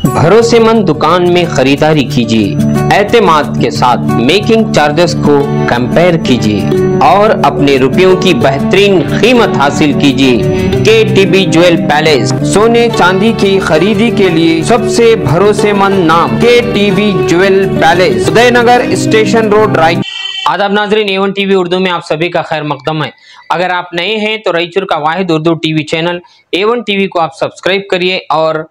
भरोसेमंद दुकान में खरीदारी कीजिए। एतमाद के साथ मेकिंग चार्जेस को कंपेयर कीजिए और अपने रुपयों की बेहतरीन कीमत हासिल कीजिए। KTB ज्वेल पैलेस, सोने चांदी की खरीदी के लिए सबसे भरोसेमंद नाम KTB jewel palace, Udaynagar station road, Raichur. आदाब नाजरीन, A1 TV उर्दू में आप सभी का खैर मकदम है। अगर आप नए हैं तो रायचूर का वाहिद Urdu TV channel A1 TV को आप सब्सक्राइब करिए और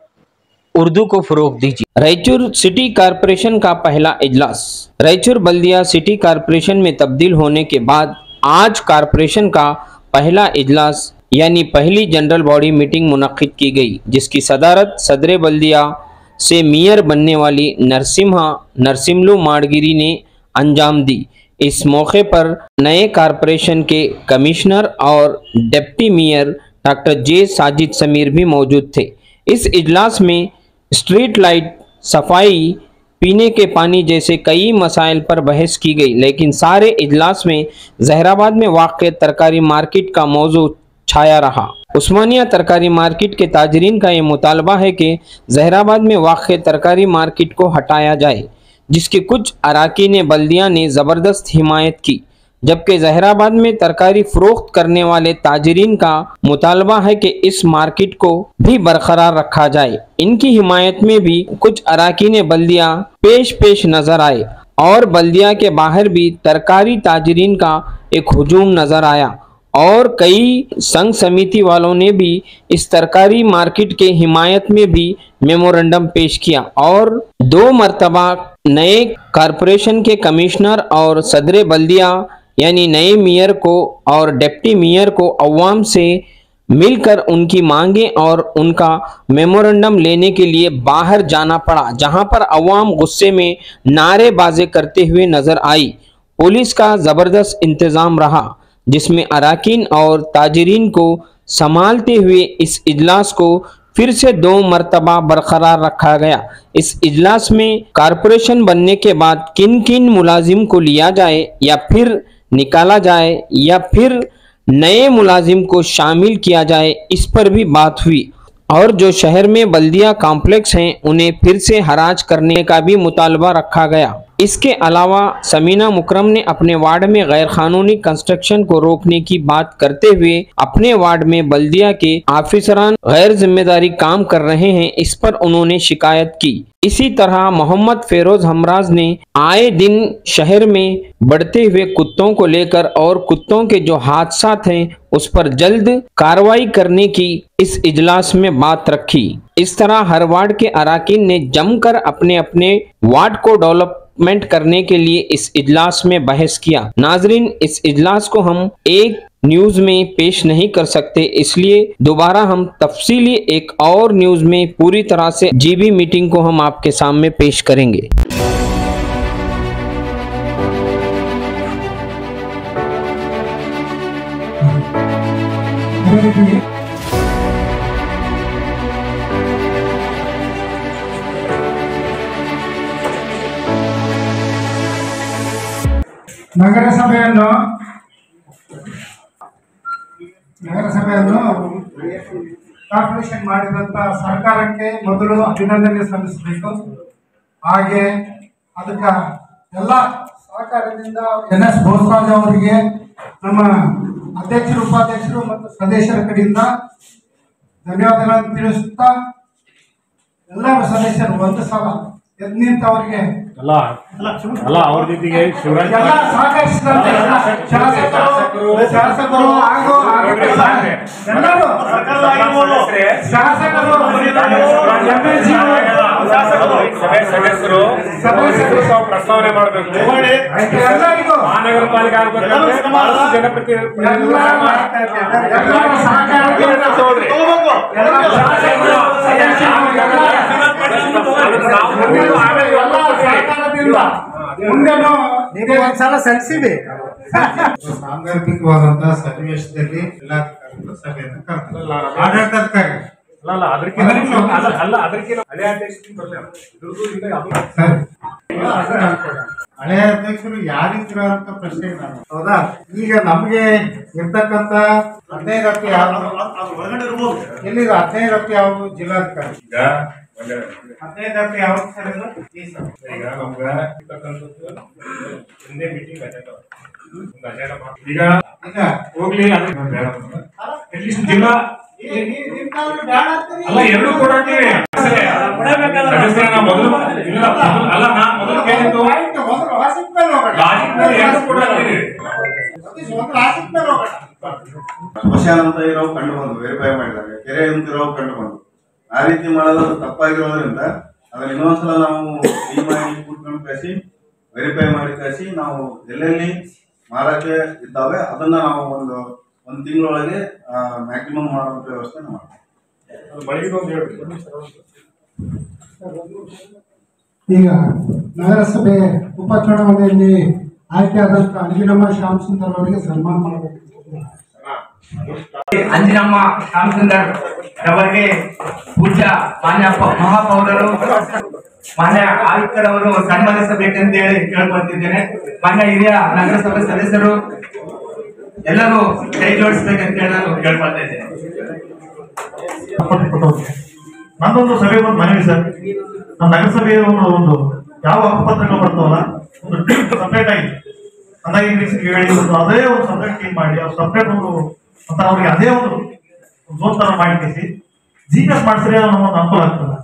उर्दू को फरोग दीजिए। रायचूर सिटी कॉरपोरेशन का पहला इजलास। रायचूर बल्दिया सिटी कॉरपोरेशन में तब्दील होने के बाद आज कॉरपोरेशन का पहला इजलास यानी पहली जनरल बॉडी मीटिंग मुनक्किद की गई, जिसकी सदारत सदर बल्दिया से मेयर बनने वाली नरसिम्लू माड़गिरी ने अंजाम दी। इस मौके पर नए कॉरपोरेशन के कमिश्नर और डिप्टी मेयर डॉक्टर जे साजिद समीर भी मौजूद थे। इस इजलास में स्ट्रीट लाइट, सफाई, पीने के पानी जैसे कई मसाइल पर बहस की गई, लेकिन सारे इजलास में जहराबाद में वाक़ तरकारी मार्केट का मौजू छाया रहा। उस्मानिया तरकारी मार्केट के ताजरीन का ये मुतालबा है कि जहराबाद में वाक़ तरकारी मार्केट को हटाया जाए, जिसके कुछ अराकीन बल्दिया ने ज़बरदस्त हिमायत की, जबकि जहराबाद में तरकारी फरोख्त करने वाले ताजरीन का मुतालबा है कि इस मार्केट को भी बरकरार रखा जाए। इनकी हिमायत में भी कुछ अराकीन बल्दिया पेश नजर आए और बल्दिया के बाहर भी तरकारी ताजरीन का एक हुजूम नजर आया और कई संघ समिति वालों ने भी इस तरकारी मार्केट के हिमायत में भी मेमोरेंडम पेश किया और 2 मरतबा नए कॉरपोरेशन के कमिश्नर और सदर बल्दिया यानी नए मेयर को और डिप्टी मेयर को अवाम से मिलकर उनकी मांगे और उनका मेमोरेंडम लेने के लिए बाहर जाना पड़ा, जहां पर अवाम गुस्से में नारेबाजी करते हुए नजर आई। पुलिस का जबरदस्त इंतजाम रहा, जिसमें अराकीन और ताजरीन को संभालते हुए इस इजलास को फिर से 2 मरतबा बरकरार रखा गया। इस इजलास में कॉरपोरेशन बनने के बाद किन किन मुलाजिम को लिया जाए या फिर निकाला जाए या फिर नए मुलाजिम को शामिल किया जाए, इस पर भी बात हुई और जो शहर में बल्दिया कॉम्प्लेक्स हैं उन्हें फिर से हराज करने का भी मुतालबा रखा गया। इसके अलावा समीना मुकरम ने अपने वार्ड में गैर कानूनी कंस्ट्रक्शन को रोकने की बात करते हुए अपने वार्ड में बल्दिया के ऑफिसरान गैर जिम्मेदारी काम कर रहे हैं, इस पर उन्होंने शिकायत की। इसी तरह मोहम्मद फेरोज हमराज ने आए दिन शहर में बढ़ते हुए कुत्तों को लेकर और कुत्तों के जो हादसात हैं उस पर जल्द कार्रवाई करने की इस इजलास में बात रखी। इस तरह हर वार्ड के अराकीन ने जमकर अपने अपने वार्ड को डेवलपमेंट करने के लिए इस इजलास में बहस किया। नाजरीन, इस इजलास को हम एक न्यूज में पेश नहीं कर सकते, इसलिए दोबारा हम तफसीली एक और न्यूज में पूरी तरह से जीबी मीटिंग को हम आपके सामने पेश करेंगे। ನಗರಸಭೆಯನ್ನು ಕಾರ್ಪೊರೇಷನ್ ಮಾಡಿದಂತ ಸರ್ಕಾರಕ್ಕೆ ಮೊದಲು ಅಭಿನಂದನೆ ಸಲ್ಲಿಸಬೇಕು। ಹಾಗೆ ಅದಕ್ಕೆ ಎಲ್ಲ ಸಹಕಾರದಿಂದ NS ಬೋಸರಾಜ್ ಅವರಿಗೆ ನಮ್ಮ ಅಧ್ಯಕ್ಷರು, ಉಪಾಧ್ಯಕ್ಷರು ಮತ್ತು ಸದಸ್ಯರ ಕಡೆಯಿಂದ ಧನ್ಯವಾದಗಳನ್ನು ತಿಳಿಸುತ್ತಾ ಎಲ್ಲ ಸದಸ್ಯರು ಒಂದು ಸಲ ಎದ್ದು ನಿಂತವರಿಗೆ ಅಲ್ಲ ಅವ್ರ ಜೊತೆಗೆ ಶಿವರಾಜ್ ಸಹಕರಿಸಿದಂತೆ ಶಾಸಕರು ಹಾಗೂ ಸದಸ್ಯರು ಪ್ರಸ್ತಾವನೆ ಮಾಡಬೇಕು। ಮಹಾನಗರ ಪಾಲಿಕೆ ಮುಂದೆ ಒಂದ್ಸಲ ಸಲ್ಲಿಸಿದೆ। ಸಾಂದರ್ಭಿಕವಾದಂತಹ ಸನ್ನಿವೇಶದಲ್ಲಿ ಜಿಲ್ಲಾಧಿಕಾರಿಗಳ ಸಭೆಯನ್ನು ಕರೆದಿಲ್ಲ ಆಡಳಿತಾಧಿಕಾರಿ ಹಳೆಯ ಅಧ್ಯಕ್ಷರು ಯಾರಿದ್ರು ಅಂತ ಪ್ರಶ್ನೆ ನಾನು ಹೌದಾ। ಈಗ ನಮ್ಗೆ ಇರ್ತಕ್ಕಂತ 15 ಅತಿ ಯಾವ ಎಲ್ಲಿದೆ 15 ಅತಿ ಯಾವ ಜಿಲ್ಲಾಧಿಕಾರಿ ಈಗ 15 ಯಾವಾಗ ಸರ್ ಇದು? ಈ ಸರ್ ಈಗ ನಮ್ಗೆ ಇರ್ತಕ್ಕಂಥದ್ದು ಹಿಂದೆ ಮೀಟಿಂಗ್ ಅಜೆಂಡ ಈಗ ಹೋಗ್ಲಿ ಅಟ್ಲೀಸ್ಟ್ ಜಿಲ್ಲಾ ಅಲ್ಲ ಎರಡು ಕೊಡಾಕ್ತೀವಿ ಮೊದಲು ಅಲ್ಲ ನಾ ಮೊದಲು ಕೇಳಿದ್ದು ಸ್ಮಶಾನ ಅಂತ ಇರೋ ಕಂಡು ಬಂದು ವೆರಿಫೈ ಮಾಡಿದಾಗ ಕೆರೆ ಅಂತ ಇರೋ ಕಂಡು ಬಂದು ಆ ರೀತಿ ಮಾಡೋದು ತಪ್ಪಾಗಿರೋದ್ರಿಂದ ಅದನ್ನ ಇನ್ನೊಂದ್ಸಲ ನಾವು ಕೂತ್ಕೊಂಡು ಕಳಿಸಿ ವೆರಿಫೈ ಮಾಡಿ ಕಳಿಸಿ ನಾವು ಎಲ್ಲೆಲ್ಲಿ ಮಾರಕ್ಕೆ ಇದ್ದಾವೆ ಅದನ್ನ ನಾವು ಒಂದು ತಿಂಗಳೊಳಗೆ ಮ್ಯಾಕ್ಸಿಮಮ್ ಮಾಡುವಂತ ವ್ಯವಸ್ಥೆ ಮಾಡ್ತೀವಿ. ಈಗ ನಗರಸಭೆ ಉಪಚುನಾವಣೆಯಲ್ಲಿ ಆಯ್ಕೆಯಾದಂತ ಅಂಜಿನಮ್ಮ ಶ್ಯಾಮ್ ಸುಂದರ್ ಅವರಿಗೆ ಸನ್ಮಾನ ಮಾಡಬೇಕು. ಅಂಜಿನಮ್ಮ ಶ್ಯಾಮ್ ಸುಂದರ್ ಅವರಿಗೆ ಪೂಜ್ಯ ಮಾನ್ಯ ಮಹಾಪೌರರು ಮಾನ್ಯ ಆಯುಕ್ತರವರು ಸನ್ಮಾನಿಸಬೇಕೆಂತ ಹೇಳಿ ಕೇಳ್ಕೊಳ್ತಿದ್ದೇನೆ. ಮಾನ್ಯ ಹಿರಿಯ ನಗರಸಭೆ ಸದಸ್ಯರು ಎಲ್ಲರೂ ಕೈ ಜೋಡಿಸಬೇಕಂತ ಹೇಳಿ ನಾನು ಕೇಳ್ಕೊಳ್ತಾ ಇದ್ದೇನೆ. ನಂದೊಂದು ಸಭೆ ಒಂದು ಮನವಿ ಸರ್, ನಮ್ಮ ನಗರಸಭೆಯ ಒಂದು ಯಾವ ಹಕ್ಕುಪತ್ರಗಳು ಬರ್ತಾವಲ್ಲ ಒಂದು ಟೀಮ್ ಸಪ್ರೇಟ್ ಆಗಿ ಅಂದಾಗಿ ಹೇಳಿ ಅದೇ ಒಂದು ಸಪ್ರೇಟ್ ಟೀಮ್ ಮಾಡಿ ಅವ್ರು ಸಪ್ರೇಟ್ ಒಂದು ಅಂತ ಅವ್ರಿಗೆ ಅದೇ ಒಂದು ಝೋನ್ ತರ ಮಾಡಿಸಿ GPS ಮಾಡಿಸಿದ್ರೆ ನಮ್ಗೊಂದು ಅನುಕೂಲ ಆಗ್ತದೆ.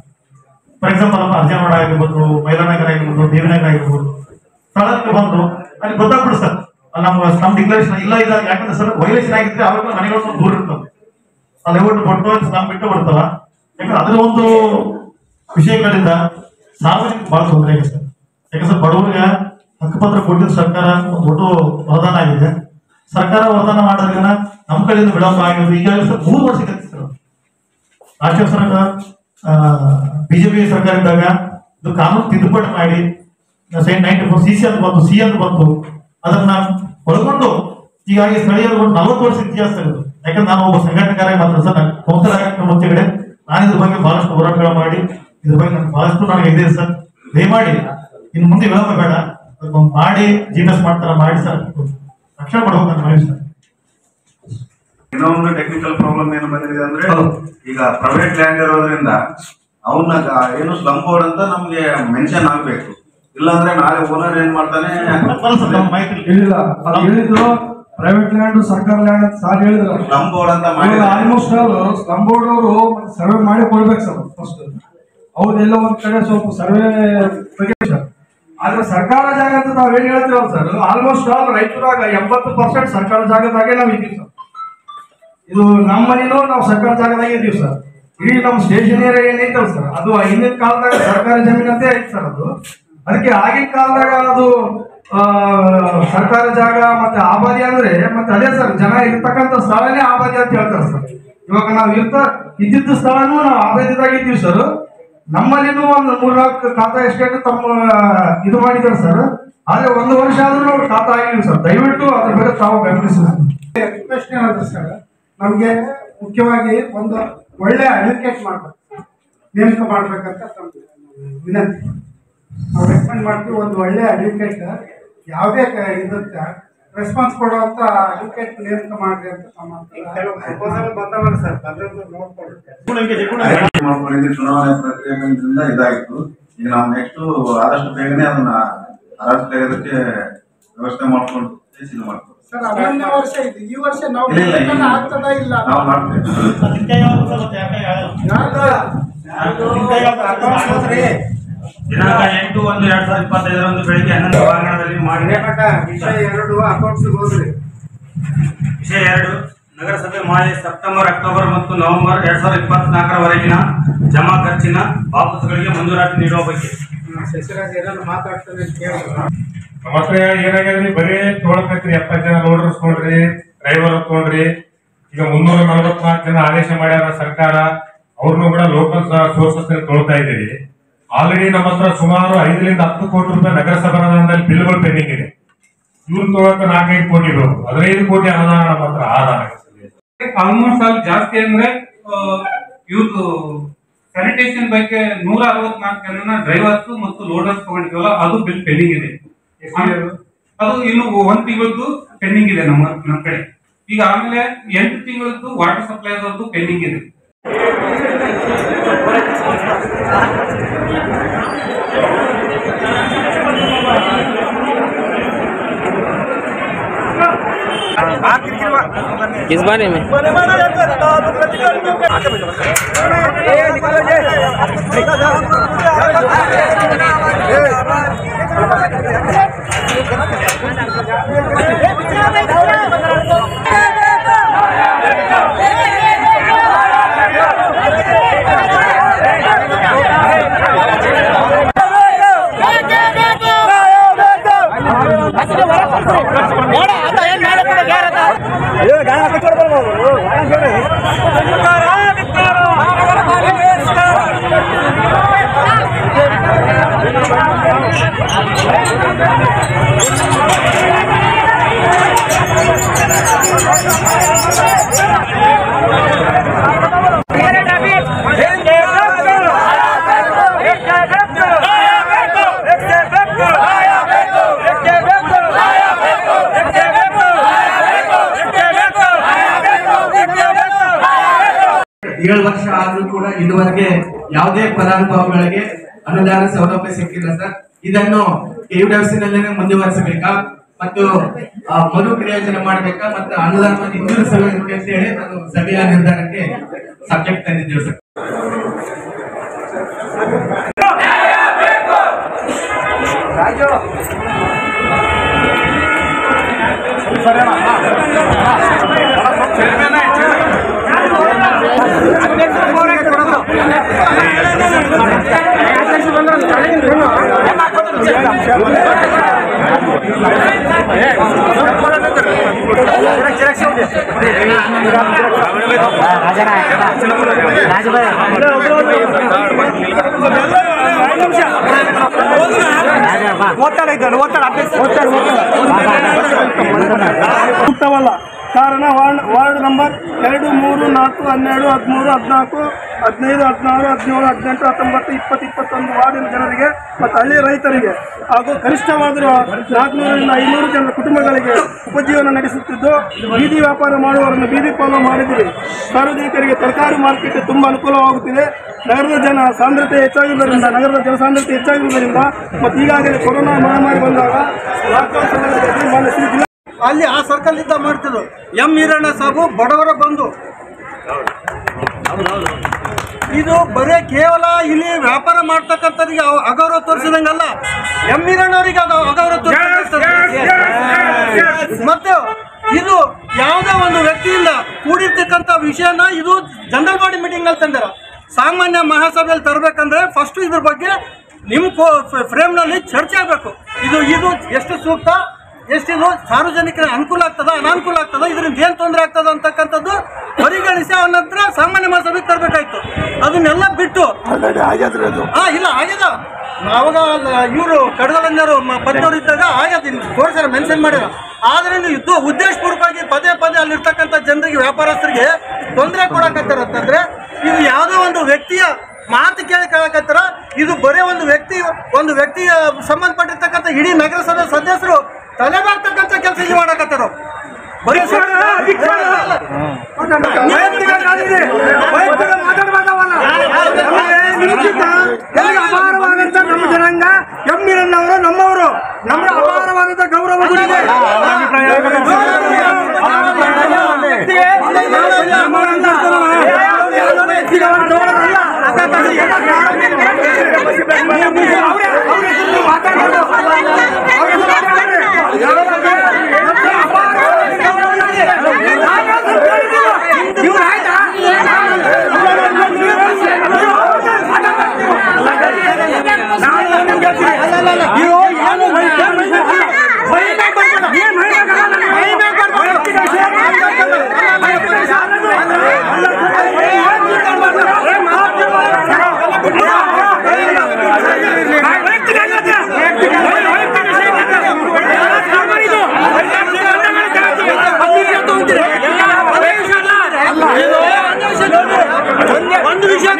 ಫಾರ್ ಎಕ್ಸಾಂಪಲ್ ಅರ್ಜನವಾಡ ಆಗಿರ್ಬೋದು, ಮೈಲಾನಗರ ಆಗಿರ್ಬೋದು, ದೇವನಗರ ಆಗಿರ್ಬೋದು, ಸ್ಥಳಕ್ಕೆ ಬಂದು ಅಲ್ಲಿ ಗೊತ್ತಾಗ್ಬಿಡು ಸರ್ ನಮ್ಮ ಡಿಕ್ಲರೇಷನ್ ಇಲ್ಲ ಇದಾಗ ಯಾಕಂದ್ರೆ ಸರ್ ವೈಲೇಷನ್ ಆಗಿದ್ರೆ ಅವಾಗ ಮನೆಗಳು ದೂರ ಇರ್ತವೆ, ಅಲ್ಲಿ ಒಟ್ಟು ಕೊಟ್ಟು ನಮ್ ಬಿಟ್ಟು ಬಿಡ್ತಾವ. ಯಾಕಂದ್ರೆ ಅದರ ಒಂದು ವಿಷಯಗಳಿಂದ ಸಾರ್ವಜನಿಕ ಬಹಳ ತೊಂದರೆ ಆಗಿದೆ ಸರ್. ಯಾಕಂದ್ರೆ ಬಡವರಿಗೆ ಹಕ್ಕುಪತ್ರ ಕೊಟ್ಟಿದ್ದು ಸರ್ಕಾರ ಒಂದು ದೊಡ್ಡ ವರದಾನ ಆಗಿದೆ. ಸರ್ಕಾರ ವರದಾನ ಮಾಡೋದ್ರಿಂದ ನಮ್ಮ ಕಡೆಯಿಂದ ವಿಳಂಬ ಆಗಿರೋದು ಈಗಾಗಲೇ ಸರ್ 3 ವರ್ಷಕ್ಕೆ ಸರ್ ರಾಷ್ಟ್ರೀಯ ಸರ್ಕಾರ ಬಿಜೆಪಿ ಸರ್ಕಾರ ಇದ್ದಾಗ ಇದು ಕಾನೂನು ತಿದ್ದುಪಡಿ ಮಾಡಿ 94 CC ಅಂತ ಬಂತು, C ಅಂತ ಬಂತು, ಅದನ್ನ ಒಳಗೊಂಡು ಹೀಗಾಗಿ ಸ್ಥಳೀಯರು 40 ವರ್ಷ ಇತಿಹಾಸ ಇರೋದು. ಯಾಕಂದ್ರೆ ನಾನು ಒಬ್ಬ ಸಂಘಟನೆಕಾರ ಮಾತ್ರ ಸರ್, ಕೌನ್ಸಿಲ್ ಆಗಕ್ಕೆ ಮುಂಚೆಗಡೆ ನಾನು ಇದ್ರ ಬಗ್ಗೆ ಬಹಳಷ್ಟು ಹೋರಾಟಗಳು ಮಾಡಿ ಇದ್ರ ಬಗ್ಗೆ ನನಗೆ ಬಹಳಷ್ಟು ನನಗೆ ಇದೆ ಸರ್. ದಯಮಾಡಿ ಇನ್ನು ಮುಂದೆ ವಿಳಂಬ ಬೇಡ, ಮಾಡಿ GPS ಮಾಡ್ತಾರ ಮಾಡಿ ಸರ್ ರಕ್ಷಣೆ ಮಾಡ್ಬೇಕು ಅಂತ ಮಾಡಿ ಸರ್. ಇನ್ನೊಂದು ಟೆಕ್ನಿಕಲ್ ಪ್ರಾಬ್ಲಮ್ ಏನು ಬಂದಿದೆ ಅಂದ್ರೆ ಈಗ ಪ್ರೈವೇಟ್ ಲ್ಯಾಂಡ್ ಇರೋದ್ರಿಂದ ಅವನ್ನ ಏನು ಸ್ಲಮ್ ಬೋರ್ಡ್ ಅಂತ ನಮ್ಗೆ ಮೆನ್ಷನ್ ಆಗ್ಬೇಕು, ಇಲ್ಲಾಂದ್ರೆ ನಾಳೆ ಓನರ್ ಏನ್ ಮಾಡ್ತಾನೆ ಹೇಳಿದ್ರು ಪ್ರೈವೇಟ್ ಲ್ಯಾಂಡ್ ಸರ್ಕಾರ ಲ್ಯಾಂಡ್ ಅಂತ ಸಾರ್ ಹೇಳಿದ್ರು. ಸ್ಲಮ್ ಬೋರ್ಡ್ ಅಂತ ಮಾಡಿ ಆಲ್ಮೋಸ್ಟ್ ಸ್ಲಮ್ ಬೋರ್ಡ್ ಅವರು ಸರ್ವೆ ಮಾಡಿ ಕೊಡ್ಬೇಕು ಸರ್. ಫಸ್ಟ್ ಅವ್ರೆಲ್ಲ ಒಂದ್ ಕಡೆ ಸ್ವಲ್ಪ ಸರ್ವೆ ಸರ್. ಆದ್ರೆ ಸರ್ಕಾರ ಜಾಗ ಅಂತ ನಾವೇನ್ ಹೇಳ್ತೀವಲ್ಲ ಸರ್, ಆಲ್ಮೋಸ್ಟ್ ರೈತರಾಗ 80% ಸರ್ಕಾರ ಜಾಗದಾಗೆ ನಾವ್ ಇದ್ದೀವಿ ಸರ್. ಇದು ನಮ್ಮ ಮನೇನು ನಾವು ಸರ್ಕಾರ ಜಾಗದಾಗೆ ಇದ್ದೀವಿ ಸರ್. ಇಡೀ ನಮ್ಮ ಸ್ಟೇಷನ್ ಏರಿಯಾ ಏನೈತಲ್ಲ ಸರ್, ಅದು ಹಿಂದಿನ ಕಾಲದಾಗ ಸರ್ಕಾರಿ ಜಮೀನಂತೆ ಐತಿ ಸರ್. ಅದಕ್ಕೆ ಆಗಿನ ಕಾಲದಾಗ ಅದು ಸರ್ಕಾರ ಜಾಗ ಮತ್ತೆ ಆಬಾದಿ ಅಂದ್ರೆ ಮತ್ತೆ ಅದೇ ಸರ್, ಜನ ಇರ್ತಕ್ಕಂಥ ಸ್ಥಳನೇ ಆಬಾದಿ ಅಂತ ಹೇಳ್ತಾರೆ ಸರ್. ಇವಾಗ ನಾವು ಇದ್ದಿದ್ದ ಸ್ಥಳನೂ ನಾವು ಆಬಾದಿದಾಗ ಇದ್ದೀವಿ ಸರ್. ನಮ್ಮಲ್ಲಿನೂ ಒಂದು 3-4 ಖಾತಾ ಎಸ್ಟೇಟ್ ತಮ್ಮ ಇದು ಮಾಡಿದ್ದಾರೆ ಸರ್. ಆದ್ರೆ 1 ವರ್ಷ ಆದ್ರೂ ನಾವು ಖಾತಾ ಆಗಿಲ್ಲ ಸರ್. ದಯವಿಟ್ಟು ಅದ್ರ ಬಗ್ಗೆ ತಾವು ಗಮನಿಸಿ. ಪ್ರಶ್ನೆ ಏನಂದ್ರೆ ಸರ್, ನಮ್ಗೆ ಮುಖ್ಯವಾಗಿ ಒಂದು ಒಳ್ಳೆ ಅಡ್ವೊಕೇಟ್ ಮಾಡ್ಬೇಕು, ನೇಮಕ ಮಾಡ್ಬೇಕಂತ ವಿನಂತಿ. ನಾವು ರೆಕಮೆಂಡ್ ಮಾಡ್ತೀವಿ. ಒಂದು ಒಳ್ಳೆ ಅಡ್ವೊಕೇಟ್ ಯಾವುದೇ ಇದಕ್ಕೆ ರೆಸ್ಪಾನ್ಸ್ ಕೊಡುವಂತ ಅಡ್ವೊಕೇಟ್ ನೇಮಕ ಮಾಡ್ರಿ ಅಂತ ಬಂದವಲ್ಲ ಸರ್. ಚುನಾವಣೆ ಪ್ರಕ್ರಿಯೆಯಿಂದ ಇದಾಗಿತ್ತು. ಈಗ ನಾವು ನೆಕ್ಸ್ಟ್ ಆದಷ್ಟು ಬೇಗನೆ ಅದನ್ನ ಹರಾಜು ತೆಗೆದಕ್ಕೆ ವ್ಯವಸ್ಥೆ ಮಾಡ್ಕೊಂಡು ಇದು ಮಾಡ್ತೀವಿ ಸರ್. 11ನೇ ವರ್ಷ ಇದೆ, ಈ ವರ್ಷ ನಾವು ಆಗ್ತದ ಇಲ್ಲ ನಾವು ಮಾಡ್ತೇವೆ. ದಿನಾಂಕ 8/1/2025 ಬೆಳಿಗ್ಗೆ 11 ಸಭಾಂಗಣದಲ್ಲಿ ಮಾಡಿದೆ. ವಿಷಯ 2 ಅಕೌಂಟ್ಸ್ ಹೋದ್ರಿ. ವಿಷಯ 2 ನಗರಸಭೆ ಮಾಲಿ ಸೆಪ್ಟೆಂಬರ್, ಅಕ್ಟೋಬರ್ ಮತ್ತು ನವೆಂಬರ್ 2024 ಜಮಾ ಖರ್ಚಿನ ವಾಪಸ್ಸುಗಳಿಗೆ ಮಂಜೂರಾತಿ ನೀಡುವ ಬಗ್ಗೆ ಶಶಿರಾಜ್ ಏನಾದ್ರು ಮಾತಾಡ್ತಾರೆ ನಮ್ಮ ಹತ್ರ ಏನಾಗ್ಯದ್ರಿ, ಬರೀ ತೊಗೊಳಕೈತ್ರಿ. 70 ಜನ ಲೋಡರ್ಸ್ ತೊಗೊಂಡ್ರಿ, ಡ್ರೈವರ್ ತೊಗೊಂಡ್ರಿ. ಈಗ 344 ಜನ ಆದೇಶ ಮಾಡ್ಯಾರ ಸರ್ಕಾರ. ಅವ್ರನ್ನು ಕೂಡ ಲೋಕಲ್ ಸೋರ್ಸಸ್ ತೊಗೊಳ್ತಾ ಇದ್ದೀರಿ. ಆಲ್ರೆಡಿ ನಮ್ಮ ಹತ್ರ ಸುಮಾರು 5 ರಿಂದ 10 ಕೋಟಿ ರೂಪಾಯಿ ನಗರಸಭಾ ಅನುದಾನದಲ್ಲಿ ಬಿಲ್ಗಳು ಪೆಂಡಿಂಗ್ ಇದೆ. ಇವ್ರು ತೊಗೊಳಕ 4-5 ಕೋಟಿ ಇರೋದು, 15 ಕೋಟಿ ಅನುದಾನ ನಮ್ಮ ಹತ್ರ ಆದಾಯ. ಆಲ್ಮೋಸ್ಟ್ ಅಲ್ಲಿ ಜಾಸ್ತಿ ಅಂದ್ರೆ ಇವ್ರದ್ದು ಸ್ಯಾನಿಟೇಷನ್ ಬಗ್ಗೆ 164 ಜನ ಡ್ರೈವರ್ಸ್ ಮತ್ತು ಲೋಡರ್ಸ್ ತಗೊಂಡಿದ್ವಲ್ಲ, ಅದು ಬಿಲ್ ಪೆಂಡಿಂಗ್ ಇದೆ. ಅದು ಇನ್ನು 1 ತಿಂಗಳದ್ದು ಪೆಂಡಿಂಗ್ ಇದೆ ನಮ್ಮ ಕಡೆ. ಈಗ ಆಮೇಲೆ 8 ತಿಂಗಳದ್ದು ವಾಟರ್ ಸಪ್ಲೈ ಪೆಂಡಿಂಗ್ ಇದೆ. किस बारे में? ಏಳು ವರ್ಷ ಆದ್ರೂ ಕೂಡ ಇದುವರೆಗೆ ಯಾವುದೇ ಫಲಾನುಭವಿಗಳಿಗೆ ಅನುದಾನ ಸೌಲಭ್ಯ ಸಿಕ್ಕಿಲ್ಲ ಸರ್. ಇದನ್ನು KUDFC ನಲ್ಲೇ ಮುಂದುವರಿಸಬೇಕಾ ಮತ್ತು ಮರು ಪ್ರಯೋಜನ ಮಾಡಬೇಕಾ ಮತ್ತು ಅನುದಾನವನ್ನು ಹಿಂದಿರುಗಿಸಬೇಕು ಅಂತ ಹೇಳಿ ನಾನು ಸಭೆಯ ನಿರ್ಧಾರಕ್ಕೆ ಸಬ್ಜೆಕ್ಟ್ ತಂದಿದ್ದೇವೆ ಸರ್. ಸೂಕ್ತವಲ್ಲ. ಕಾರಣ ವಾರ್ಡ್ ನಂಬರ್ 2, 3, 4, 12, 13, 14, 15, 16, 17, 18, 19, 20, 21 ವಾರ್ಡಿನ ಜನರಿಗೆ ಮತ್ತು ಹಳ್ಳಿ ರೈತರಿಗೆ ಹಾಗೂ ಕನಿಷ್ಠವಾದರೂ 400ರಿಂದ 500 ಜನರ ಕುಟುಂಬಗಳಿಗೆ ಉಪಜೀವನ ನಡೆಸುತ್ತಿದ್ದು ಬೀದಿ ವ್ಯಾಪಾರ ಮಾಡುವವರನ್ನು ಬೀದಿ ಪಾಲು ಮಾಡಿದ್ದೀರಿ. ಸಾರ್ವಜನಿಕರಿಗೆ ತರಕಾರಿ ಮಾರ್ಕೆಟ್ ತುಂಬ ಅನುಕೂಲವಾಗುತ್ತಿದೆ. ನಗರದ ಜನಸಾಂದ್ರತೆ ಹೆಚ್ಚಾಗಿರುವುದರಿಂದ ಮತ್ತು ಈಗಾಗಲೇ ಕೊರೋನಾ ಮಹಾಮಾರಿ ಬಂದಾಗ ಲಾಕ್ಡೌನ್ ಸಂದರ್ಭದಲ್ಲಿ ಅಲ್ಲಿ ಆ ಸರ್ಕಲ್ ಇದ್ದ ಮಾಡ್ತಿದ್ರು. ಎಂ ಈರಣ್ಣ ಸಾಬು ಬಡವರ ಬಂಧು. ಇದು ಬರೇ ಕೇವಲ ಇಲ್ಲಿ ವ್ಯಾಪಾರ ಮಾಡ್ತಕ್ಕಂಥವ್ರಿಗೆ ಅಗೌರವ ತೋರಿಸಿದಂಗಲ್ಲ, ಎಂ ಈರಣ್ಣವರಿಗೆ ಅದು ಅಗೌರವ ತೋರಿಸ. ಮತ್ತೆ ಇದು ಯಾವುದೇ ಒಂದು ವ್ಯಕ್ತಿಯಿಂದ ಕೂಡಿರ್ತಕ್ಕಂಥ ವಿಷಯನ ಇದು ಜನರಲ್ ಬಾಡಿ ಮೀಟಿಂಗ್ ಅಲ್ಲಿ ತಂದಾರ. ಸಾಮಾನ್ಯ ಮಹಾಸಭೆಯಲ್ಲಿ ತರಬೇಕಂದ್ರೆ ಫಸ್ಟ್ ಇದ್ರ ಬಗ್ಗೆ ನಿಮ್ಮ ಫ್ರೇಮ್ನಲ್ಲಿ ಚರ್ಚೆ ಆಗಬೇಕು. ಇದು ಎಷ್ಟು ಸೂಕ್ತ, ಎಷ್ಟಿದು ಸಾರ್ವಜನಿಕರ ಅನುಕೂಲ ಆಗ್ತದ, ಅನಾನುಕೂಲ ಆಗ್ತದ, ಇದರಿಂದ ಏನು ತೊಂದರೆ ಆಗ್ತದ ಅಂತಕ್ಕಂಥದ್ದು ಪರಿಗಣಿಸಿ ಅವನ ಹತ್ರ ಸಾಮಾನ್ಯ ಮಹಾಸಭೆಗೆ ತರಬೇಕಾಯ್ತು. ಅದನ್ನೆಲ್ಲ ಬಿಟ್ಟು ಇಲ್ಲ ಆಗ್ಯದ. ಅವಾಗ ಇವರು ಕಡಗಲಂಜರು ಪದ್ಯವರು ಇದ್ದಾಗ ಆಗ್ಯದ ತೋರಿಸ್ಯಾರ, ಮೆನ್ಷನ್ ಮಾಡ್ಯಾರ. ಆದ್ರೆ ಇದು ಉದ್ದೇಶಪೂರ್ವಕವಾಗಿ ಪದೇ ಪದೇ ಅಲ್ಲಿರ್ತಕ್ಕಂಥ ಜನರಿಗೆ ವ್ಯಾಪಾರಸ್ಥರಿಗೆ ತೊಂದರೆ ಕೊಡಕತ್ತಾರಂತಂದ್ರೆ ಇದು ಯಾವುದೋ ಒಂದು ವ್ಯಕ್ತಿಯ ಮಾತು ಕೇಳಕತ್ತಾರ. ಇದು ಬರೀ ಒಂದು ವ್ಯಕ್ತಿಯ ಸಂಬಂಧಪಟ್ಟಿರ್ತಕ್ಕಂಥ ಇಡೀ ನಗರಸಭೆ ಸದಸ್ಯರು ತಲೆಬಾಗ್ತಕ್ಕಂಥ ಕೆಲಸ ಇಲ್ಲಿ ಮಾಡಕತ್ತಾರ. ಅಪಾರವಾದಂತ ನಮ್ಮ ಜನಾಂಗ ಎಂ ಈರಣ್ಣವರು ನಮ್ಮವರು, ನಮ್ಮ ಅಪಾರವಾದಂತ ಗೌರವ ಒಂದು ವಿಷಯ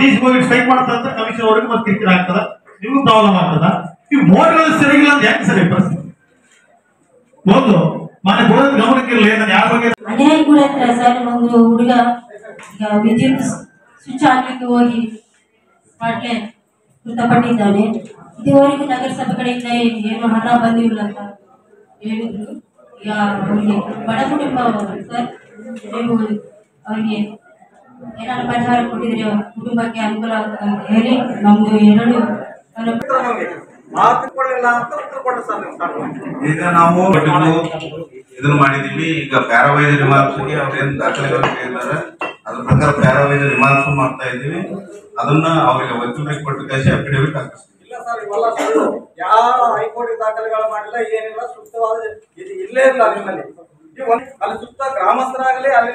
DC ಹೋಗಿ ಸ್ಟ್ರೈಕ್ ಮಾಡ್ತಾರೆ, ಕಮಿಷನ್ ಅವ್ರಿಗೆ ಮತ್ತೆ ಕಿರಿಕಿರಿ ಆಗ್ತದ, ನಿಮಗೂ ಪ್ರಾಬ್ಲಮ್ ಆಗ್ತದ. ಈ ಮೋಟರ್ಗಳು ಸರಿಗಿಲ್ಲ ಅಂತ ಯಾಕೆ ಸರಿ ಪರಿಸ್ಥಿತಿ? ಒಂದು ಮನೆ ಕೊಡೋದು ಗಮನಕ್ಕಿರಲಿ, ನಾನು ಯಾರ ಬಗ್ಗೆ ಅನ್ಯಾಯ ಕೂಡ ಇರ್ತಾರೆ ಸರ್. ಒಂದು ಹುಡುಗ ಈಗ ವಿದ್ಯುತ್ ಸ್ವಿಚ್ ಹಾಕ್ಲಿಕ್ಕೆ ಹೋಗಿ ಸ್ಪಾಟ್ಲೆ ಮೃತಪಟ್ಟಿದ್ದಾನೆ. ಇದುವರೆಗೂ ನಗರಸಭೆ ಕಡೆಯಿಂದ ಏನು ಹಣ ಬಂದಿಲ್ಲ ಅಂತ ಹೇಳಿದ್ರು. ಈಗ ಅವರಿಗೆ ಬಡ ಕುಟುಂಬ ಸರ್, ನೀವು ಅವರಿಗೆ ಏನಾದ್ರು ಪರಿಹಾರ ಕೊಟ್ಟಿದ್ರೆ ಕುಟುಂಬಕ್ಕೆ ಅನುಕೂಲ ಆಗ್ತದೆ ಅಂತ ಹೇಳಿ ನಮ್ದು 2 ಈಗ ನಾವು ಇದನ್ನ ಮಾಡಿದೀವಿ. ಈಗ ಪ್ಯಾರಾವೈಸರ್ ರಿಮಾರ್ಕ್ಸ್ಗೆ ಅವ್ರೇನು ದಾಖಲೆಗಳು ಕೇಳಿದ್ದಾರೆ ಅದ್ರ ಪ್ರಕಾರ ಪ್ಯಾರಾವೈಸರ್ ರಿಮಾರ್ಕ್ಸ್ ಮಾಡ್ತಾ ಇದ್ದೀವಿ. ಅದನ್ನ ಅವರಿಗೆ ವಕೀಲರಿಗೆ ಕೊಟ್ಟು ಕಳಿಸಿ ಅಫಿಡೇವಿಟ್ ಹಾಕಿಸ್ತೀವಿ. ಯಾವ ಹೈಕೋರ್ಟ್ ದಾಖಲೆಗಳು ಮಾಡಿಲ್ಲ, ಏನಿಲ್ಲ, ಸೂಕ್ತವಾದ ಇದು ಇಲ್ಲೇ ಇಲ್ಲ ನಿಮ್ಮಲ್ಲಿ. ಅಲ್ಲಿ ಸುತ್ತ ಗ್ರಾಮಸ್ಥರಾಗಲಿ ಅಲ್ಲಿ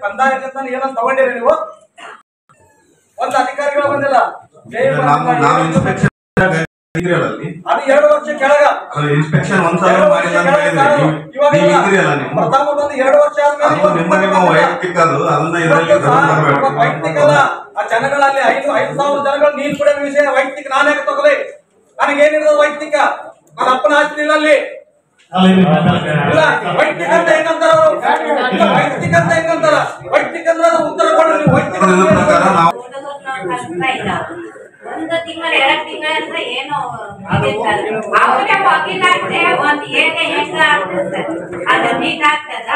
ಕಂದಾಯದಿಂದ ಏನೋ ತಗೊಂಡಿರಿ ನೀವು? ಒಂದು ಅಧಿಕಾರಿಗಳು ಬಂದಿಲ್ಲ. ನಾವು ಇನ್ಸ್ಪೆಕ್ಷನ್ ಅದು 2 ವರ್ಷ ಕೆಳಗ ಇನ್ಸ್ಪೆಕ್ಷನ್ ಒಂದ್ಸಲ ಮಾಡಿಲ್ಲ ಅಂತ ಪ್ರತಾಪ ಬಂದು 2 ವರ್ಷ ಆದ್ಮೇಲೆ ನಿಮ್ಮ ವೈಯಕ್ತಿಕ ಅದನ್ನ ಇದರಲ್ಲಿ ವೈಯಕ್ತಿಕ ಅಲ್ಲ. ಆ ಜನಗಳಲ್ಲಿ 5,000 ಜನಗಳು ನೀರು ಕುಡಿಯೋ ವಿಷಯ ವೈಯಕ್ತಿಕ ನಾನೇ ತಗೊಳ್ಳಿ. ನನಗೇನಿರೋದು ವೈಯಕ್ತಿಕ? ನನ್ನ ಅಪ್ಪನ ಆಸ್ತಿ ಇಲ್ಲ ಅಲ್ಲಿ. ವೈಯಕ್ತಿಕ ಅಂತ ಹೆಂಗಂತಾರ? ವೈಯಕ್ತಿಕ ಅಂತ ಹೆಂಗಂತಾರ? ವೈಯಕ್ತಿಕ ಅಂದ್ರೆ ಉತ್ತರ ಕೊಡ್ರಿ ನೀವು. ವೈಯಕ್ತಿಕ ಒಂದು ತಿಂಗಳ 2 ತಿಂಗಳ ಅಂದ್ರೆ ಏನು ಅವರೇ ವಕೀಲ ಒಂದು ಏನೇ ಹೆಂಗ ಆಗ್ತದೆ ಅದು ನೀಟ್ ಆಗ್ತದ.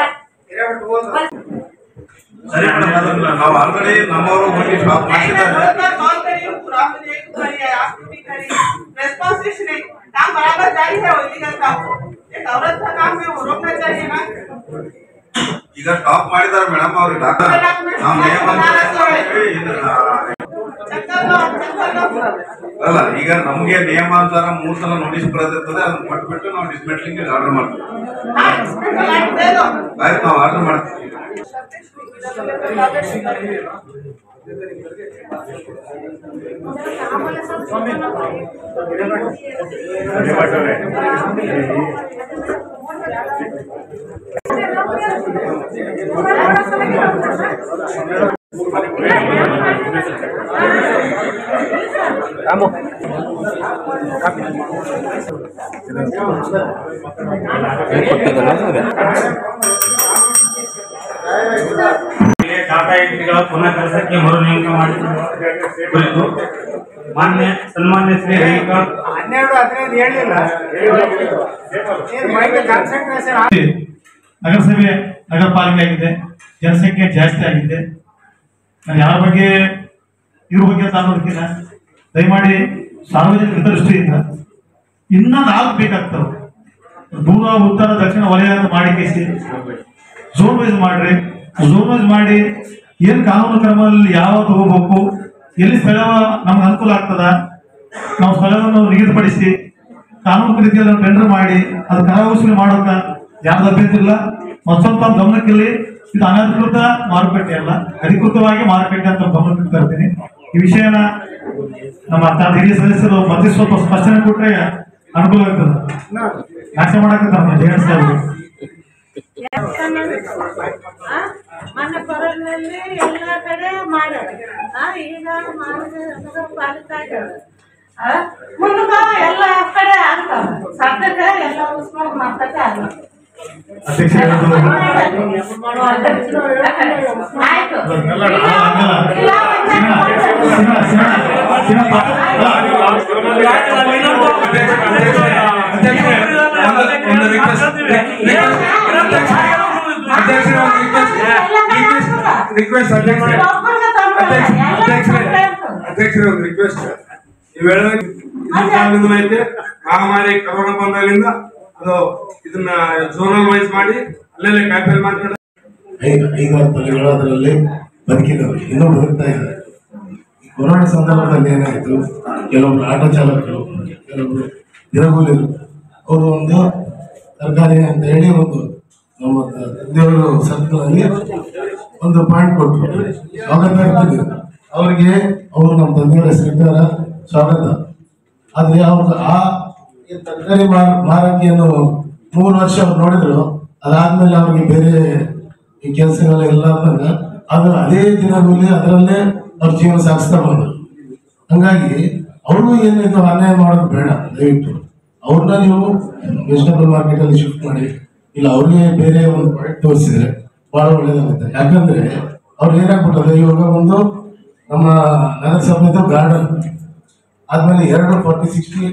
ಸರಿ ಮೇಡಮ್, ನಾವು ಆಲ್ರೆಡಿ ನಮ್ಮವರು ಹೋಗಿ ಸ್ಟಾಪ್ ಮಾಡಿದ್ದಾರೆ. ಈಗ ಸ್ಟಾಪ್ ಮಾಡಿದ್ದಾರೆ ಮೇಡಮ್. ಅವ್ರಿಗೆ ಡಾಕ್ಟರ್ ನಾವು ಅಲ್ಲ, ಈಗ ನಮ್ಗೆ ನಿಯಮಾನುಸಾರ 3 ಸಲ ನೋಟಿಸ್ ಕೊಡೋದಿರ್ತದೆ. ಅದನ್ನ ಕೊಟ್ಬಿಟ್ಟು ನಾವು ಡಿಸ್ಮೆಂಟ್ಲಿಂಗ್ ಆರ್ಡರ್ ಮಾಡ್ತೀವಿ. ಆಯ್ತು, ನಾವು ಆರ್ಡರ್ ಮಾಡ್ತೀವಿ. ಟಾಟಾ ಎಂಟ್ರಿಗಳ ಪುನಃ ಕೆಲಸಕ್ಕೆ ಮರು ನೇಮಕ ಮಾಡಿದ ಕುರಿತು ಮಾನ್ಯ ಸನ್ಮಾನ್ಯ ಶ್ರೀ ರೇಣುಕಾ 12-15 ಹೇಳಿಲ್ಲ. ನಗರಸಭೆ ನಗರ ಪಾಲಿಕೆ ಆಗಿದೆ, ಜನಸಂಖ್ಯೆ ಜಾಸ್ತಿ ಆಗಿದೆ. ನಾನು ಯಾರ ಬಗ್ಗೆ ಇವ್ರ ಬಗ್ಗೆ ಅನ್ನೋದಕ್ಕಿಂತ ದಯಮಾಡಿ ಸಾರ್ವಜನಿಕ ಹಿತದೃಷ್ಟಿಯಿಂದ ಇನ್ನ 4 ಬೇಕಾಗ್ತವೆ. ದೂರ ಉತ್ತರ ದಕ್ಷಿಣ ವಲಯ ಅಂತ ಮಾಡಿ ಕೇಸಿ ಝೋನ್ ವೈಸ್ ಮಾಡ್ರಿ. ಝೋನ್ ವೈಸ್ ಮಾಡಿ ಏನ್ ಕಾನೂನು ಕ್ರಮದಲ್ಲಿ ಯಾವ ತಗೋಬೇಕು, ಎಲ್ಲಿ ಸ್ಥಳ ನಮ್ಗೆ ಅನುಕೂಲ ಆಗ್ತದ, ನಾವು ಸ್ಥಳವನ್ನು ನಿಗದಿಪಡಿಸಿ ಕಾನೂನು ರೀತಿಯಲ್ಲಿ ಟೆಂಡರ್ ಮಾಡಿ ಅದು ಕರವಸೂಲಿ ಮಾಡೋಕ ಯಾವ್ದು ಅಭ್ಯಂತರ ಇಲ್ಲ. ಮತ್ತೊಂದು ಗಮನಕ್ಕಿಲ್ಲಿ, ಇದು ಅನಧಿಕೃತ ಮಾರುಕಟ್ಟೆ ಅಲ್ಲ, ಅಧಿಕೃತವಾಗಿ ಮಾರುಕಟ್ಟೆ ಅಂತ ಗಮನಕ್ಕೆ ತರ್ತೀನಿ. ಈ ವಿಷಯನ ನಮ್ಮ ಹಿರಿಯ ಸದಸ್ಯರು ಮತ್ತೆ ಸ್ವಲ್ಪ ಸ್ಪಷ್ಟನೆ ಕೊಟ್ರೆ ಅನುಕೂಲ ಆಗ್ತದೆ. ನಾಶ ಮಾಡಕ್ಕೆ ಜಗನ್ ಸಾಹೇಬ್ ಮೊನ್ನೆ ಕೊರೋನಲ್ಲಿ ಎಲ್ಲ ಕಡೆ ಮಾಡೋದು, ಈಗ ಮುಂದಕ ಎಲ್ಲ ಕಡೆ ಆಗ್ತಾವ. ಸದ್ಯಕ್ಕೆ ಎಲ್ಲ ಉಸ್ಕೊಂಡು ಮಾಡ್ತಕ್ಕೆ ಆಗಲ್ಲ. ಆಯ್ತು, ರಿಕ್ವೆಸ್ಟ್ ಅಧ್ಯಕ್ಷರೇ, ಒಂದು ರಿಕ್ವೆಸ್ಟ್. ನೀವು ಐತೆ ಮಹಾಮಾರಿ ಕರೋನಾ ಬಂದಾಗಲಿಂದ ಅದು ಇದನ್ನ ಝೋನಲ್ ವೈಸ್ ಮಾಡಿ ಅಲ್ಲೆಲ್ಲ ಕ್ಯಾಪಿಟಲ್ ಮಾಡ್ಕೊಂಡು 5-6 ತಲೆಗಳು ಅದರಲ್ಲಿ ಬದುಕಿದವರು, ಇನ್ನೂ ಬದುಕ್ತಾ ಇದ್ದಾರೆ. ಕೊರೋನಾ ಸಂದರ್ಭದಲ್ಲಿ ಏನಾಯ್ತು, ಕೆಲವೊಬ್ರು ಆಟೋ ಚಾಲಕರು, ಕೆಲವೊಬ್ರು ದಿನಗೂಲಿರು, ಅವರು ಒಂದು ಸರ್ಕಾರಿ ಅಂತ ಹೇಳಿ ಒಂದು ನಮ್ಮ ದೇವರು ಸರ್ಕಲಲ್ಲಿ ಒಂದು ಪಾಯಿಂಟ್ ಕೊಟ್ಟರು, ಸ್ವಾಗತ ಇರ್ತಿದ್ರು ಅವ್ರಿಗೆ. ಅವರು ನಮ್ಮ ತಂದೆಯವರ ಸರ್ಕಾರ ಸ್ವಾಗತ. ಆದ್ರೆ ಅವ್ರು ಆ ತರಕಾರಿ ಮಾರಕಿಯನ್ನು 3 ವರ್ಷ ಅವ್ರು ನೋಡಿದ್ರು. ಅದಾದ್ಮೇಲೆ ಅವ್ರಿಗೆ ಬೇರೆ ಈ ಕೆಲಸಗಳೆಲ್ಲ ಅದು ಅದೇ ದಿನದಲ್ಲಿ ಅದರಲ್ಲೇ ಅವ್ರ ಜೀವನ ಸಾಗಿಸ್ತಾ ಬಂದರು. ಹಂಗಾಗಿ ಅವ್ರಿಗೂ ಏನಿದು ಅನ್ಯಾಯ ಮಾಡೋದು ಬೇಡ. ದಯವಿಟ್ಟು ಅವ್ರನ್ನ ನೀವು ವೆಜಿಟೇಬಲ್ ಮಾರ್ಕೆಟ್ ಅಲ್ಲಿ ಶಿಫ್ಟ್ ಮಾಡಿ, ಇಲ್ಲ ಅವ್ರಿಗೆ ಬೇರೆ ಒಂದು ಪ್ರಾಡಕ್ಟ್ ತೋರಿಸಿದ್ರೆ ಬಹಳ ಒಳ್ಳೇದಾಗುತ್ತೆ. ಯಾಕಂದ್ರೆ ಅವ್ರು ಏನಾಗ್ಬಿಟ್ಟದೆ, ಇವಾಗ ಒಂದು ನಮ್ಮ ನಗರಸಭೆದು ಗಾರ್ಡನ್ ಆದ್ಮೇಲೆ 240-60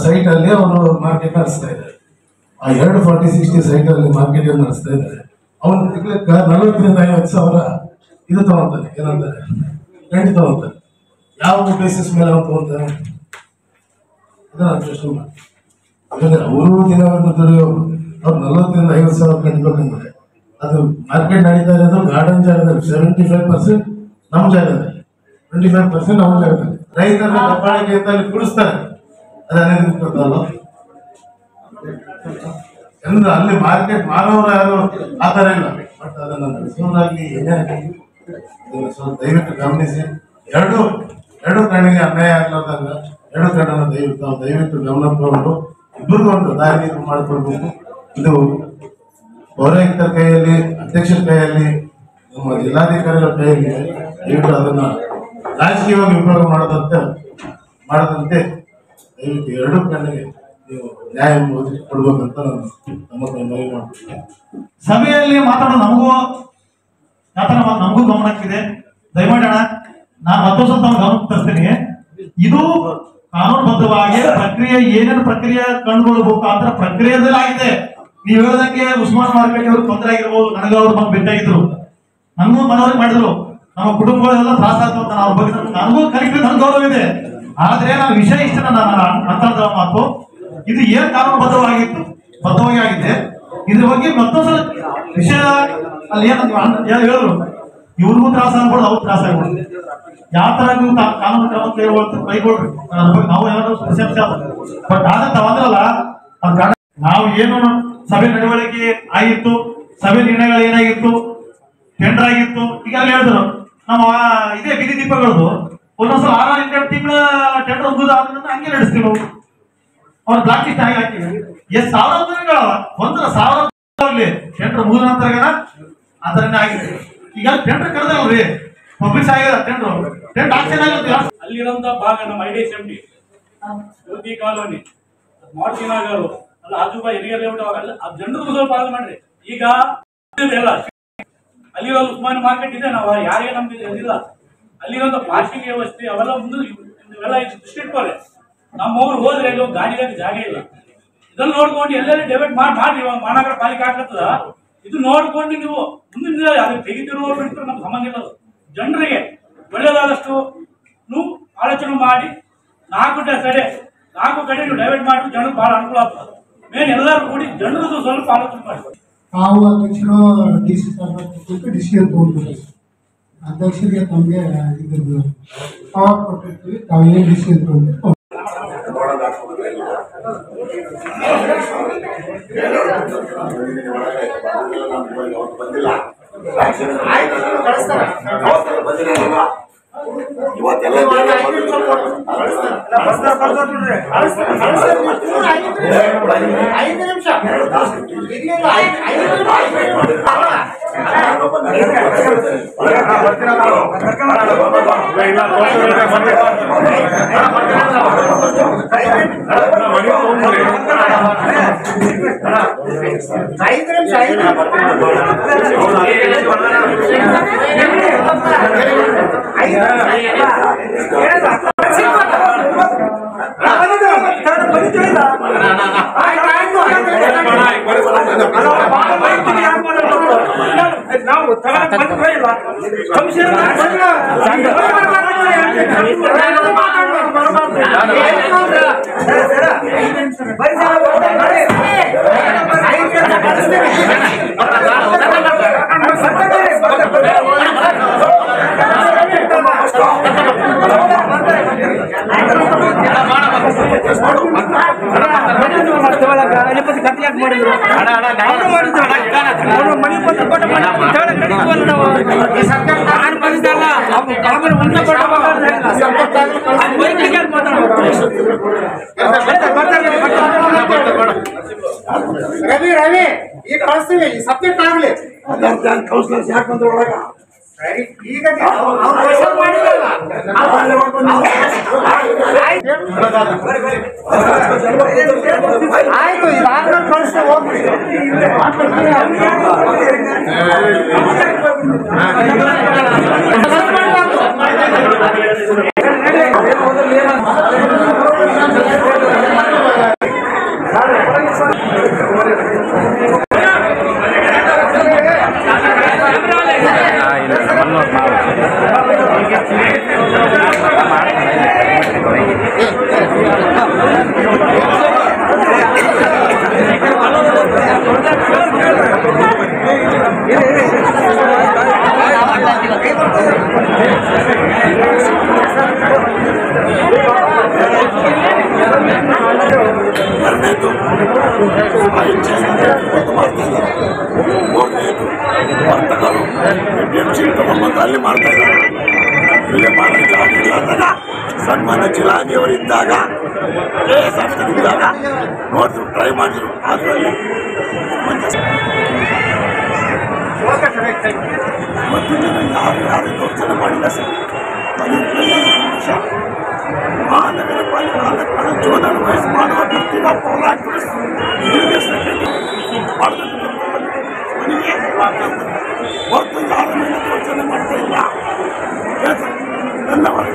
ಸೈಟ್ ಅಲ್ಲಿ ಅವರು ಮಾರ್ಕೆಟ್ ನಡೆಸ್ತಾ ಇದ್ದಾರೆ. ಆ 240-60 ಸೈಟ್ ಅಲ್ಲಿ ಮಾರ್ಕೆಟ್ ನಡೆಸ್ತಾ ಇದ್ದಾರೆ. ಅವನು ತಿಂಗಳಿಗೆ 40,000-50 ಸಾವಿರ ಇದು ತಗೊಂತಾನೆ, ಏನಂತಾರೆ ರೆಂಟ್ ತಗೊಂತಾನೆ. ಯಾವ ಬೇಸಿಸ್ ಮೇಲೆ ಅವ್ನು ತಗೊಂತಾನೆ ಅದನ್ನ ಪ್ರಶ್ನೆ ಮಾಡಿ. ಯಾಕಂದ್ರೆ ಅವರು ದಿನವನ್ನು ದುಡಿಯೋರು, ಅವ್ರು 40,000-50 ಸಾವಿರ ಕಟ್ಟಬೇಕಂದ್ರೆ ಅದು ಮಾರ್ಕೆಟ್ ನಡೀತಾ ಇರೋದು ಗಾರ್ಡನ್ ಜಾಗದಲ್ಲಿ 75% ನಮ್ಮ ಜಾಗದಲ್ಲಿ, 25% ನಮ್ಮ ಜಾಗದಲ್ಲಿ. ರೈತರ ದಬ್ಬಾಳಿಕೆ ಅಂತ ಅಲ್ಲಿ ಕುಡಿಸ್ತಾರೆ, ಅದು ಅನೇಕಲ್ಲ. ಅಂದ್ರೆ ಅಲ್ಲಿ ಮಾರ್ಕೆಟ್ ಮಾರೋರು ಯಾರು ಆ ಥರ ಇಲ್ಲ. ಬಟ್ ಅದನ್ನು ನಡೆಸೋದಾಗ್ಲಿ ಏನೇ ಆಗಲಿ ಸ್ವಲ್ಪ ದಯವಿಟ್ಟು ಗಮನಿಸಿ. ಎರಡು ಕಣ್ಣಿಗೆ ಅನ್ಯಾಯ ಆಗ್ಲಾರ್ದಾಗ ಎರಡು ಕಣ್ಣನ್ನು ದಯವಿಟ್ಟು ಗಮನ ತಗೊಂಡು ಇಬ್ಬರಿಗೂ ಒಂದು ದಾರಿ ಮಾಡಿಕೊಡ್ಬೇಕು. ಇದು ಪೌರಾಯುಕ್ತರ ಕೈಯಲ್ಲಿ, ಅಧ್ಯಕ್ಷರ ಕೈಯಲ್ಲಿ, ನಮ್ಮ ಜಿಲ್ಲಾಧಿಕಾರಿಗಳ ಕೈಯಲ್ಲಿ ದಯವಿಟ್ಟು ಅದನ್ನ ರಾಜಕೀಯವಾಗಿ ಉಪಯೋಗ ಮಾಡದಂತೆ ದಯವಿಟ್ಟು ಎರಡು ಕಣ್ಣಿಗೆ ನೀವು ನ್ಯಾಯ ಕೊಡ್ಬೇಕಂತ ನಾನು ನಮ್ಮ ಮನವಿ ಮಾಡ್ತೀನಿ. ಸಭೆಯಲ್ಲಿ ಮಾತಾಡೋ ನಮಗೂ ಗಮನಕ್ಕಿದೆ. ದಯಮಾಡಿ ಅಣ್ಣ, ನಾನು ಮತ್ತೊಂದು ಸ್ವಲ್ಪ ಗಮನಕ್ಕೆ ತರ್ತೀನಿ. ಇದು ಕಾನೂನುಬದ್ಧವಾಗಿ ಪ್ರಕ್ರಿಯೆ ಏನೇನು ಪ್ರಕ್ರಿಯೆ ಕಂಡುಕೊಳ್ಬೇಕು ಅಂತ ಪ್ರಕ್ರಿಯೆದಲ್ಲಿ ಆಗಿದೆ. ನೀವು ಹೇಳೋದಕ್ಕೆ ಉಸ್ಮಾನ್ ಮಾರ್ಕೆಟ್ ಅವರು ತೊಂದರೆ ಆಗಿರ್ಬೋದು, ನನಗೆ ಅವ್ರು ಬಂದು ಭೇಟಿಯಾಗಿದ್ರು, ನನಗೂ ಮನವರಿಕೆ ಮಾಡಿದ್ರು. ನಮ್ಮ ಕುಟುಂಬಗಳೆಲ್ಲ ತ್ರಾಸ ಆಗ್ತದೆ, ಅವ್ರ ಬಗ್ಗೆ ನನಗೂ ಕಲಿಕೆ ನನ್ ಗೌರವ ಇದೆ. ಆದ್ರೆ ನಾನು ವಿಷಯ ಇಷ್ಟ ಮಾತಾಡಿದ ಮಾತು, ಇದು ಏನ್ ಕಾನೂನುಬದ್ಧವಾಗಿ ಆಗಿದೆ. ಇದ್ರ ಬಗ್ಗೆ ಮತ್ತೊಂದ್ಸಲ ವಿಷಯ ಅಲ್ಲಿ ಏನು ಹೇಳಿದ್ರು, ಇವ್ರಿಗೂ ತ್ರಾಸ ಆಗ್ಬೋದು, ಅವ್ರು ತ್ರಾಸ ಆಗ್ಬೋದು. ಯಾವ ತರ ನೀವು ಕಾನೂನು ಕ್ರಮ ಕೈಗೊಳ್ರಿ, ಅದ್ರ ಬಗ್ಗೆ ನಾವು ಏನಾದ್ರು ಪ್ರಶಂಸೆ. ಬಟ್ ಆದ್ರೆ ತಾವಂದ್ರಲ್ಲ, ನಾವು ಏನು ಸಭೆ ನಡವಳಿಕೆ ಆಗಿತ್ತು, ಸಭೆ ನಿರ್ಣಯಗಳು ಏನಾಗಿತ್ತು, ಟೆಂಡರ್ ಆಗಿತ್ತು, ಈಗಾಗಲೇ ಹೇಳಿದ್ರು. ನಮ್ಮ ಇದೇ ಬೀದಿ ದೀಪಗಳದು ಒಂದೊಂದ್ಸಲ 6-8 ತಿಂಗಳ ಟೆಂಡರ್ ಮುಗಿದ ಹಂಗೆ ನಡೆಸ್ತೀವಿ ನಾವು. ಅವ್ರ ಬ್ಲಾಕ್ ಲಿಸ್ಟ್ ಆಗಿ ಹಾಕಿವಿ. ಎಷ್ಟು ಸಾವಿರ ಒಂದರ 1000 ಟೆಂಡರ್ ಮುಗಿದ ನಂತರ ಅದನ್ನೇ ಆಗಿದೆ. ಈಗ ಟೆಂಡರ್ ಕರೆದಲ್ರಿ, ಪಬ್ಲಿಷ್ ಆಗಿದೆ ಟೆಂಡರ್ ಆಕ್ಷನ್ ಆಗುತ್ತೆ. ಅಲ್ಲಿರುವಂತ ಭಾಗ ನಮ್ಮ IDSMD ಜ್ಯೋತಿ ಕಾಲೋನಿ, ಮಾರ್ಟಿನ್ ಆಗರು ಅಲ್ಲ, ಆಜುಬಾ ಹಿರಿಯ ಲೇಔಟ್ ಅವರೆಲ್ಲ ಆ ಜನರು ಸ್ವಲ್ಪ ಪಾಲನೆ ಮಾಡ್ರಿ. ಈಗ ಎಲ್ಲ ಅಲ್ಲಿರೋ ಉಸ್ಮಾನ್ ಮಾರ್ಕೆಟ್ ಇದೆ, ನಾವು ಯಾರಿಗೆ ನಮ್ಗೆ ಇದಿಲ್ಲ. ಅಲ್ಲಿರುವಂತ ಪ್ಲಾಸ್ಟಿಕ್ ವ್ಯವಸ್ಥೆ ಅವೆಲ್ಲ ಮುಂದೆ ಇವೆಲ್ಲ ದೃಷ್ಟಿ ಇಟ್ಕೊಳ್ಳಿ. ನಮ್ಮವ್ರು ಹೋದ್ರೆ ಎಲ್ಲೋ ಗಾಡಿಗಳಿಗೆ ಜಾಗ ಇಲ್ಲ. ಇದನ್ನ ನೋಡ್ಕೊಂಡು ಎಲ್ಲರೂ ಡೆಬಿಟ್ ಮಾಡಿ ಮಹಾನಗರ ಪಾಲಿಕೆ ಹಾಕತ್ತದ. ಇದು ನೋಡ್ಕೊಂಡು ನೀವು ಮುಂದಿನ ದಿನ ಅದಕ್ಕೆ ತೆಗಿತಿರೋ ಬಿಡ್ತಾರೆ, ನಮ್ಗೆ ಸಂಬಂಧ ಇಲ್ಲ. ಜನರಿಗೆ ಒಳ್ಳೇದಾದಷ್ಟು ನೀವು ಆಲೋಚನೆ ಮಾಡಿ 4 ಕಡೆ ನೀವು ಡೈವರ್ಟ್ ಮಾಡಿ ಜನಕ್ಕೆ ಬಹಳ ಅನುಕೂಲ ಆಗ್ತದೆ. ಮೇನ್ ಎಲ್ಲರೂ ಕೂಡಿ ಜನರದ್ದು ಸ್ವಲ್ಪ ಆಲೋಚನೆ ಮಾಡಿ. ತಾವು ಅಧ್ಯಕ್ಷರು DC ಡಿಸಿಷನ್ ತಗೊಂಡಿದ್ದೀವಿ. ಅಧ್ಯಕ್ಷರಿಗೆ ತಮಗೆ ಇದ್ರದ್ದು ಪವರ್ ಕೊಟ್ಟಿರ್ತೀವಿ, ತಾವು ಏನು ಡಿಸಿಷನ್ ತಗೊಂಡು ಇವತ್ತೆಲ್ಲ ರವಿ ಈಗ ಕಳಿಸ್ತೀವಿ, ಸಬ್ಜೆಕ್ಟ್ ಆಗ್ಲಿ. ಕೌನ್ಸಿಲರ್ಸ್ ಯಾಕೆ ಬಂದ್ರು ಒಳಗ ಈಗ ಮಾಡಿರಲ್ಲ ಆಯ್ತು ಇದಾದ್ಮೇಲೆ ಕಳಿಸ್ತಾ ಹೋಗ್ರಿ ಅಲ್ಲಿ ಮಾಡ್ತಾ ಇದ್ದಾರೆ. ಇಲ್ಲಿ ಮಾಡಲಿಕ್ಕೆ ಆಗಿಲ್ಲ ಅಂದಾಗ ಸನ್ಮಾನ್ಯ ಜಿಲ್ಲಾಧಿಯವರಿದ್ದಾಗ ಇದ್ದಾಗ ನೋಡಿದ್ರು, ಟ್ರೈ ಮಾಡಿದ್ರು. ಅದರಲ್ಲಿ ಮತ್ತು ಜನ ಯಾರು ದೌರ್ಜನ್ಯ ಮಾಡಿಲ್ಲ ಸರ್. ಮಹಾನಗರ ಪಾಲಿಕೆ ಆದ ಕಾರಣ ಜೀವನ ವಯಸ್ಸು ಮಾಡುವ ವ್ಯಕ್ತಿಗ ಪೌರಾಕ್ಟಿವಿಸ್ಟ್ ಹೊರತು ಯಾರ ಮೇಲೆ ದೌರ್ಜನ್ಯ ಮಾಡ್ತಾ ಇಲ್ಲ. ಧನ್ಯವಾದ.